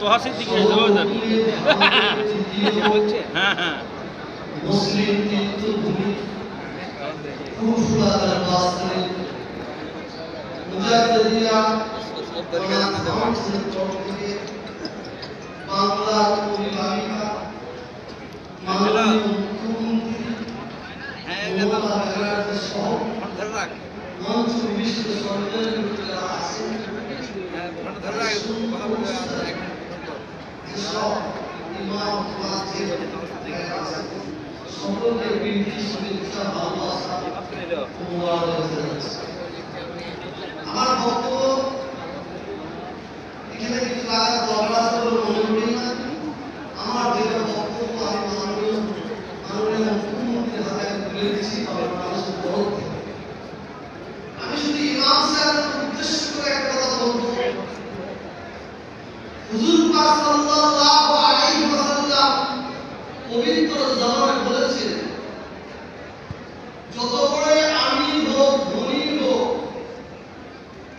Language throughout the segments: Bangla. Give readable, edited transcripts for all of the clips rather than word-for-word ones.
तो हासिल दिखे हाँ हाँ मुस्लिम तीर्थभूमि कुफला दरबार मुजाहिदिया बांग्ला विभागिका माननीय मुख्यमंत्री मंच विश्व सम्मेलन সকলকে প্রীতি শুভেচ্ছা ভালোবাসা আমার বক্তব্য এখানে কিছু লাগার দরকার আছে বলে মনে করি না। আমার যেটা বক্তব্য আমি মাননীয় মুখ্যমন্ত্রীর হাতে তুলে দিচ্ছি মানুষের তরফ থেকে। আমি শুধু ইমাম সাহেবের উদ্দেশ্য করে একটা কথা বলবো। হুজুর পাক সাল্লাল্লাহু আলাইহি ওয়াসাল্লাম পবিত্র জামানে বলেছেন, যত বড় আমির হোক ধনী হোক,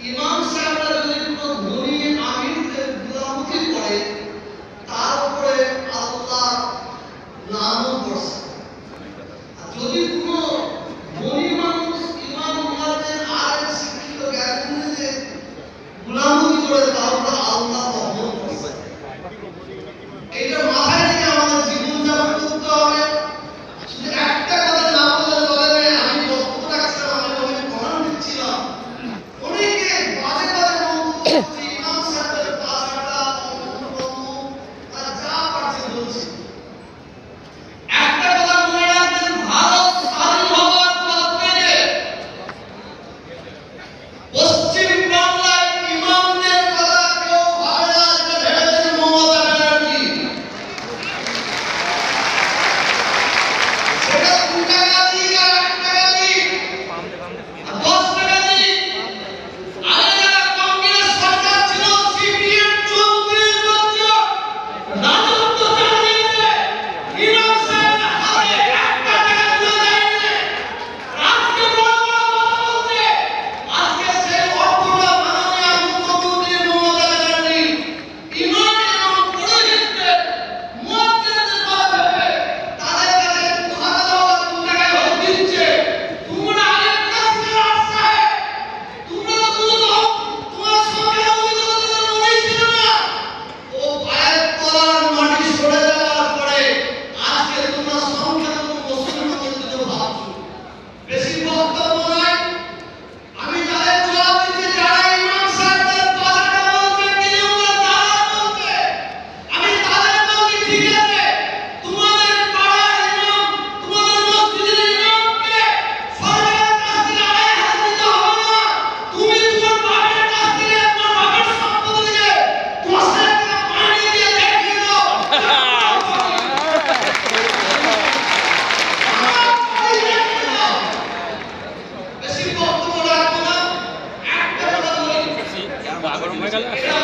ইমাম সাহেবরা যদি কোনো ধনী আমিরদের গোলামি করে তার উপরে আল্লাহ লানত বর্ষে। আর যদি কোনো ধনী মানুষ ইমাম মুয়াজ্জিন আলেম শিক্ষিত জ্ঞানীদের গোলামি করে তার উপরে আল্লাহ রহমত বর্ষে। এটা মাথায় রেখে আমাদের জীবন যাপন করতে হবে। শুধু একটা কথা না বললে চলে না। আমি বক্তব্য রাখছিলাম, আমি প্রমাণ দিচ্ছিলাম, অনেকে বাজে বাজে মন্তব্য করছে, ইমাম সাহেবের ভাষাটা তারা যা পারছে বলছে। একটা কথা মনে রাখবেন, ভারত স্বাধীন হওয়ার পর থেকে পশ্চিম বাংলায় ইমামদের কথা কেউ ভাবে না। এটা ভেবেছেন মমতা ব্যানার্জি। সেটা 2 টাকা দিক আর 1 টাকা দিক আর 10 টাকা দিক। আগে যারা কংগ্রেস সরকার ছিল, সিপিএম 34 বছর রাজত্ব চালিয়েছে, ইমাম সাহেবের হাতে 1 টাকা তুলে দেয়নি। আজকে বড় বড় কথা বলছে। আজকে সেই অর্থটা মাননীয় মুখ্যমন্ত্রী মমতা ব্যানার্জি ইমাম এবং পুরোহিতদের মুয়াজ্জিনদের কথা ভেবে তাদের কাছে 2000 বা 2 টাকায় ভোট দিচ্ছে। তোমরা আগে প্রেসিডেন্ট আসছে, তোমরা দুধ হোক, তোমার সরকার অভিযোগের মনেই ছিল না। ও পায়ের তলার মাটি সরে যাওয়ার পরে আজকে তোমরা সংখ্যালঘু মুসলমানদের জন্য ভাবছো। বেশি বক্তব্য নয়, আমি তাদের জবাব দিচ্ছি, যারা ইমাম সাহেবদের ভাষাটা বলছে, তৃণমূলের দ্বারা বলছে, আমি তাদের বলছি, ঠিক আছে, তোমাদের পাড়ার ইমাম, তোমাদের মসজিদের ইমামকে সরকারের কাছ থেকে 2,500 দিতে হবে না। তুমি তোমার বাপের কাছ থেকে, তোমার বাপের সম্পত্তি থেকে 10,000 টাকা মাইনে দিয়ে দেখিয়ে দাও। বেশি বক্তব্য রাখবো না, একটা কথা বলি, গরম হয়ে গেল। এটা